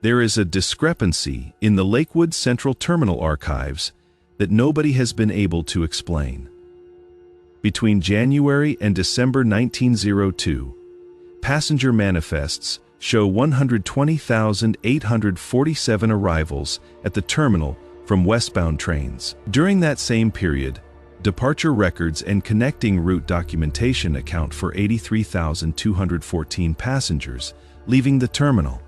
There is a discrepancy in the Lakewood Central Terminal archives that nobody has been able to explain. Between January and December 1902, passenger manifests show 120,847 arrivals at the terminal from westbound trains. During that same period, departure records and connecting route documentation account for 83,214 passengers leaving the terminal.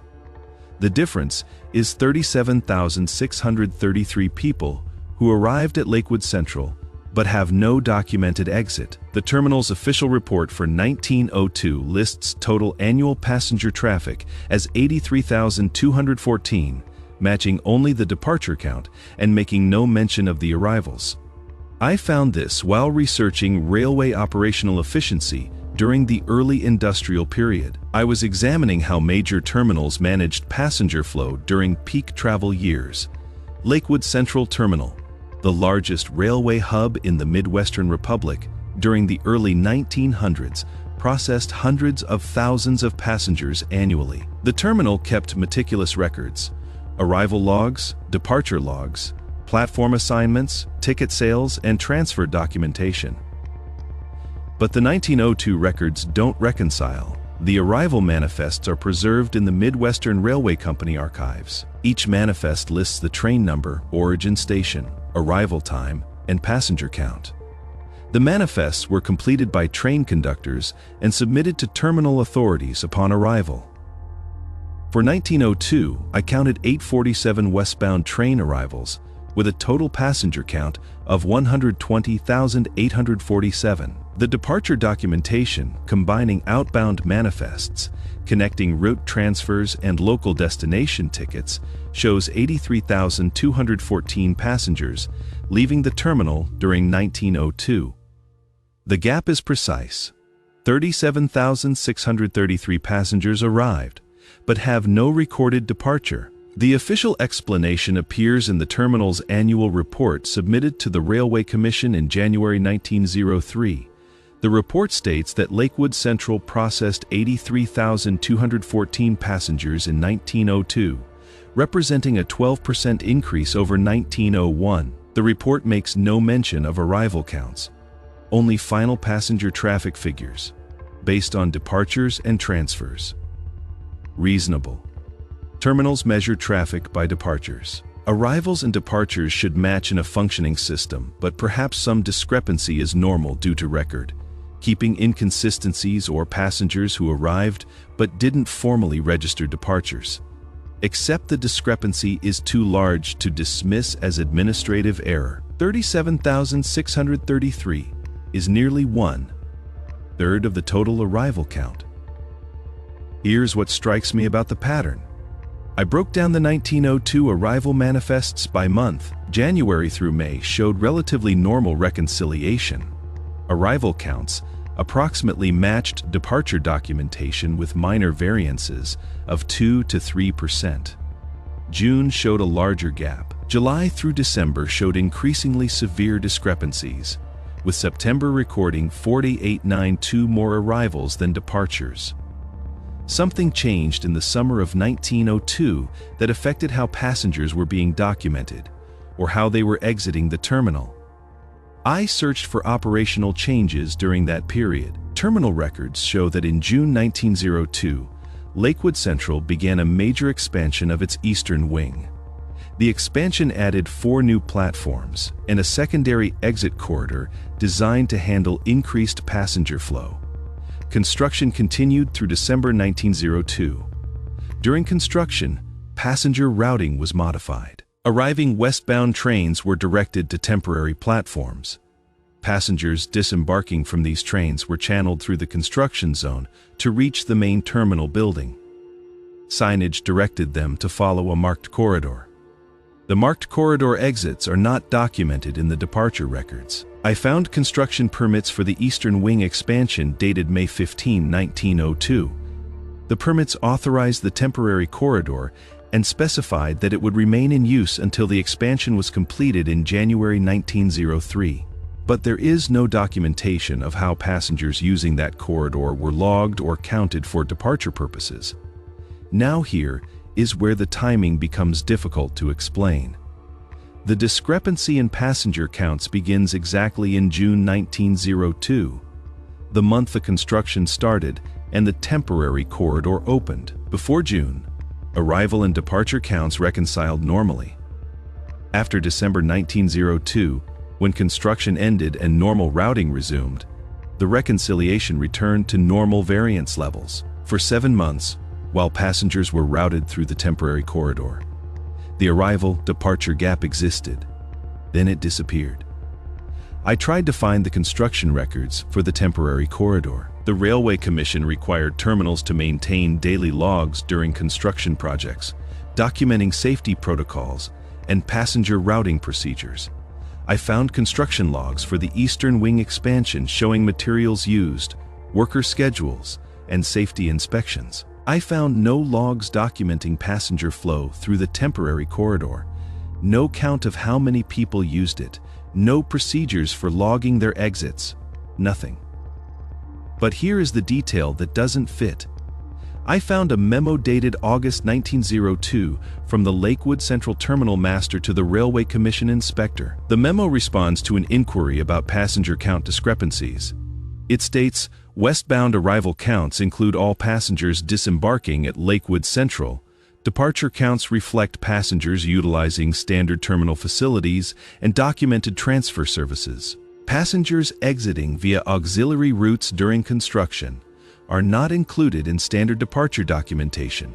The difference is 37,633 people who arrived at Lakewood Central but have no documented exit. The terminal's official report for 1902 lists total annual passenger traffic as 83,214, matching only the departure count and making no mention of the arrivals. I found this while researching railway operational efficiency during the early industrial period. I was examining how major terminals managed passenger flow during peak travel years. Lakewood Central Terminal, the largest railway hub in the Midwestern Republic during the early 1900s, processed hundreds of thousands of passengers annually. The terminal kept meticulous records: arrival logs, departure logs, platform assignments, ticket sales, and transfer documentation. But the 1902 records don't reconcile. The arrival manifests are preserved in the Midwestern Railway Company archives. Each manifest lists the train number, origin station, arrival time, and passenger count. The manifests were completed by train conductors and submitted to terminal authorities upon arrival. For 1902, I counted 847 westbound train arrivals, with a total passenger count of 120,847. The departure documentation, combining outbound manifests, connecting route transfers, and local destination tickets, shows 83,214 passengers leaving the terminal during 1902. The gap is precise. 37,633 passengers arrived, but have no recorded departure. The official explanation appears in the terminal's annual report submitted to the Railway Commission in January 1903. The report states that Lakewood Central processed 83,214 passengers in 1902, representing a 12% increase over 1901. The report makes no mention of arrival counts, only final passenger traffic figures, based on departures and transfers. Reasonable. Terminals measure traffic by departures. Arrivals and departures should match in a functioning system, but perhaps some discrepancy is normal due to record keeping inconsistencies or passengers who arrived but didn't formally register departures. Except the discrepancy is too large to dismiss as administrative error. 37,633 is nearly 1/3 of the total arrival count. Here's what strikes me about the pattern. I broke down the 1902 arrival manifests by month. January through May showed relatively normal reconciliation. Arrival counts approximately matched departure documentation with minor variances of 2 to 3%. June showed a larger gap. July through December showed increasingly severe discrepancies, with September recording 4,892 more arrivals than departures. Something changed in the summer of 1902 that affected how passengers were being documented, or how they were exiting the terminal. I searched for operational changes during that period. Terminal records show that in June 1902, Lakewood Central began a major expansion of its eastern wing. The expansion added 4 new platforms and a secondary exit corridor designed to handle increased passenger flow. Construction continued through December 1902. During construction, passenger routing was modified. Arriving westbound trains were directed to temporary platforms. Passengers disembarking from these trains were channeled through the construction zone to reach the main terminal building. Signage directed them to follow a marked corridor. The marked corridor exits are not documented in the departure records. I found construction permits for the Eastern Wing expansion dated May 15, 1902. The permits authorized the temporary corridor and specified that it would remain in use until the expansion was completed in January 1903. But there is no documentation of how passengers using that corridor were logged or counted for departure purposes. Now here is where the timing becomes difficult to explain. The discrepancy in passenger counts begins exactly in June 1902, the month the construction started and the temporary corridor opened. Before June, arrival and departure counts reconciled normally. After December 1902, when construction ended and normal routing resumed, the reconciliation returned to normal variance levels. For 7 months, while passengers were routed through the temporary corridor, the arrival-departure gap existed. Then it disappeared. I tried to find the construction records for the temporary corridor. The Railway Commission required terminals to maintain daily logs during construction projects, documenting safety protocols and passenger routing procedures. I found construction logs for the Eastern Wing expansion showing materials used, worker schedules, and safety inspections. I found no logs documenting passenger flow through the temporary corridor, no count of how many people used it, no procedures for logging their exits, nothing. But here is the detail that doesn't fit. I found a memo dated August 1902 from the Lakewood Central Terminal master to the Railway Commission inspector. The memo responds to an inquiry about passenger count discrepancies. It states, westbound arrival counts include all passengers disembarking at Lakewood Central. Departure counts reflect passengers utilizing standard terminal facilities and documented transfer services. Passengers exiting via auxiliary routes during construction are not included in standard departure documentation,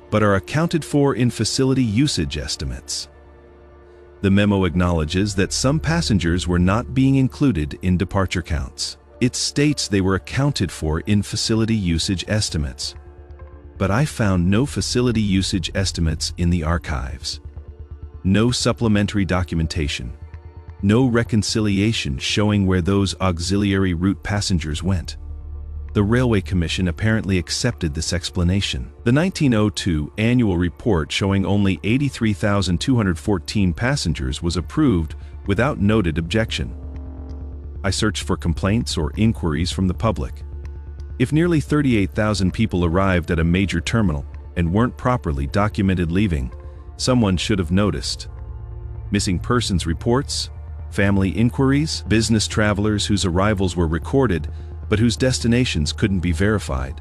but are accounted for in facility usage estimates. The memo acknowledges that some passengers were not being included in departure counts. It states they were accounted for in facility usage estimates. But I found no facility usage estimates in the archives. No supplementary documentation. No reconciliation showing where those auxiliary route passengers went. The Railway Commission apparently accepted this explanation. The 1902 annual report showing only 83,214 passengers was approved without noted objection. I searched for complaints or inquiries from the public. If nearly 38,000 people arrived at a major terminal and weren't properly documented leaving, someone should have noticed. Missing persons reports, family inquiries, business travelers whose arrivals were recorded but whose destinations couldn't be verified.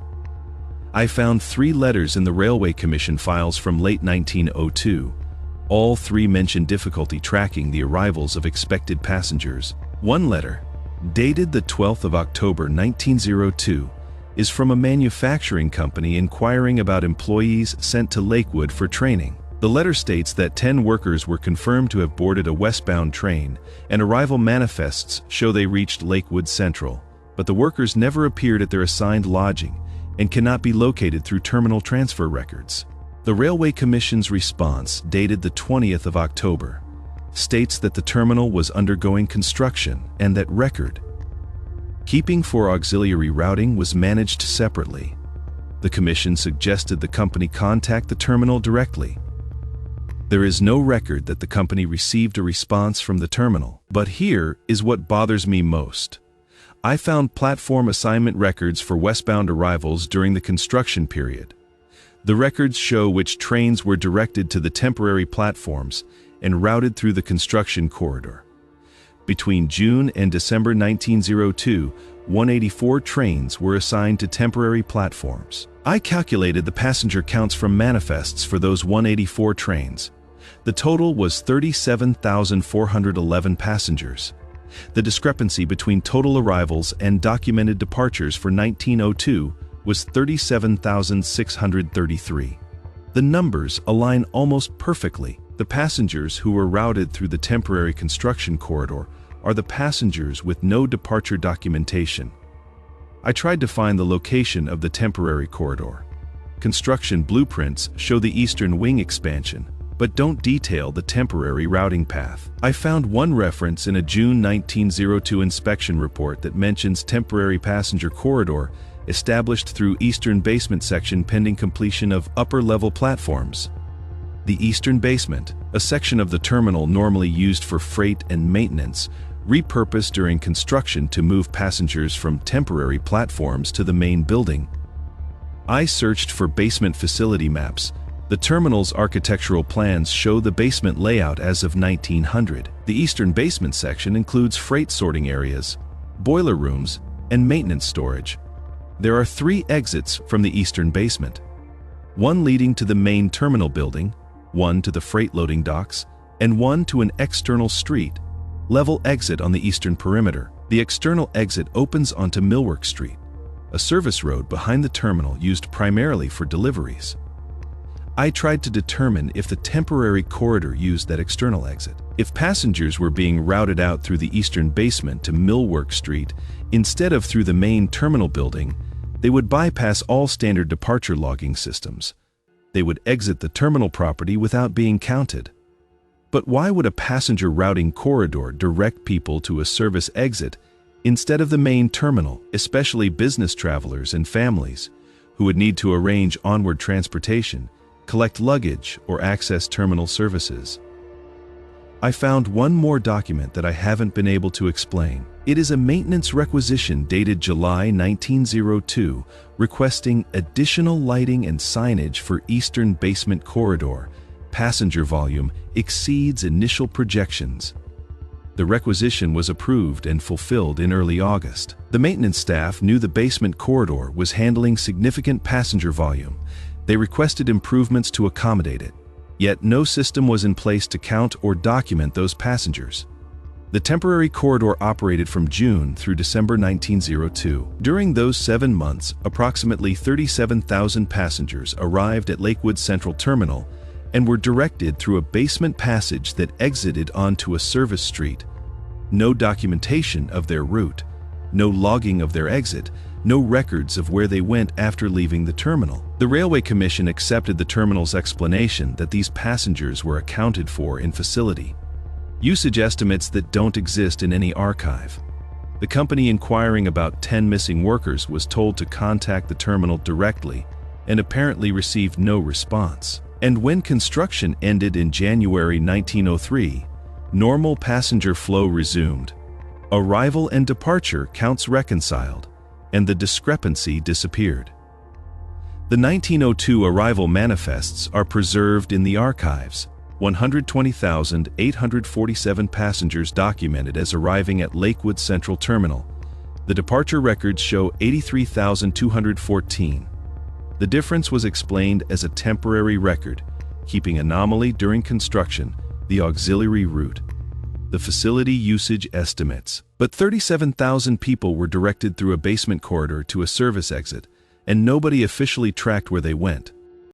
I found 3 letters in the Railway Commission files from late 1902. All 3 mentioned difficulty tracking the arrivals of expected passengers. One letter, dated the 12th of October 1902, is from a manufacturing company inquiring about employees sent to Lakewood for training. The letter states that 10 workers were confirmed to have boarded a westbound train, and arrival manifests show they reached Lakewood Central, but the workers never appeared at their assigned lodging and cannot be located through terminal transfer records. The Railway Commission's response, dated the 20th of October, states that the terminal was undergoing construction and that record keeping for auxiliary routing was managed separately. The Commission suggested the company contact the terminal directly. There is no record that the company received a response from the terminal. But here is what bothers me most. I found platform assignment records for westbound arrivals during the construction period. The records show which trains were directed to the temporary platforms and routed through the construction corridor. Between June and December 1902, 184 trains were assigned to temporary platforms. I calculated the passenger counts from manifests for those 184 trains. The total was 37,411 passengers. The discrepancy between total arrivals and documented departures for 1902 was 37,633. The numbers align almost perfectly. The passengers who were routed through the temporary construction corridor are the passengers with no departure documentation. I tried to find the location of the temporary corridor. Construction blueprints show the Eastern Wing expansion, but don't detail the temporary routing path. I found one reference in a June 1902 inspection report that mentions temporary passenger corridor established through Eastern Basement section pending completion of upper-level platforms. The Eastern Basement, a section of the terminal normally used for freight and maintenance, repurposed during construction to move passengers from temporary platforms to the main building. I searched for basement facility maps, The terminal's architectural plans show the basement layout as of 1900. The eastern basement section includes freight sorting areas, boiler rooms, and maintenance storage. There are 3 exits from the eastern basement, one leading to the main terminal building, one to the freight loading docks, and one to an external street level exit on the eastern perimeter. The external exit opens onto Millwork Street, a service road behind the terminal used primarily for deliveries. I tried to determine if the temporary corridor used that external exit. If passengers were being routed out through the eastern basement to Millwork Street instead of through the main terminal building, they would bypass all standard departure logging systems. They would exit the terminal property without being counted. But why would a passenger routing corridor direct people to a service exit instead of the main terminal, especially business travelers and families who would need to arrange onward transportation, collect luggage, or access terminal services? I found one more document that I haven't been able to explain. It is a maintenance requisition dated July 1902 requesting additional lighting and signage for eastern basement corridor. Passenger volume exceeds initial projections. The requisition was approved and fulfilled in early August. The maintenance staff knew the basement corridor was handling significant passenger volume. They requested improvements to accommodate it, yet no system was in place to count or document those passengers. The temporary corridor operated from June through December 1902. During those 7 months, approximately 37,000 passengers arrived at Lakewood Central Terminal and were directed through a basement passage that exited onto a service street. No documentation of their route, no logging of their exit, no records of where they went after leaving the terminal. The Railway Commission accepted the terminal's explanation that these passengers were accounted for in facility usage estimates that don't exist in any archive. The company inquiring about 10 missing workers was told to contact the terminal directly and apparently received no response. And when construction ended in January 1903, normal passenger flow resumed. Arrival and departure counts reconciled, and the discrepancy disappeared. The 1902 arrival manifests are preserved in the archives. 120,847 passengers documented as arriving at Lakewood Central Terminal. The departure records show 83,214. The difference was explained as a temporary record, keeping anomaly during construction, the auxiliary route, the facility usage estimates. But 37,000 people were directed through a basement corridor to a service exit, and nobody officially tracked where they went.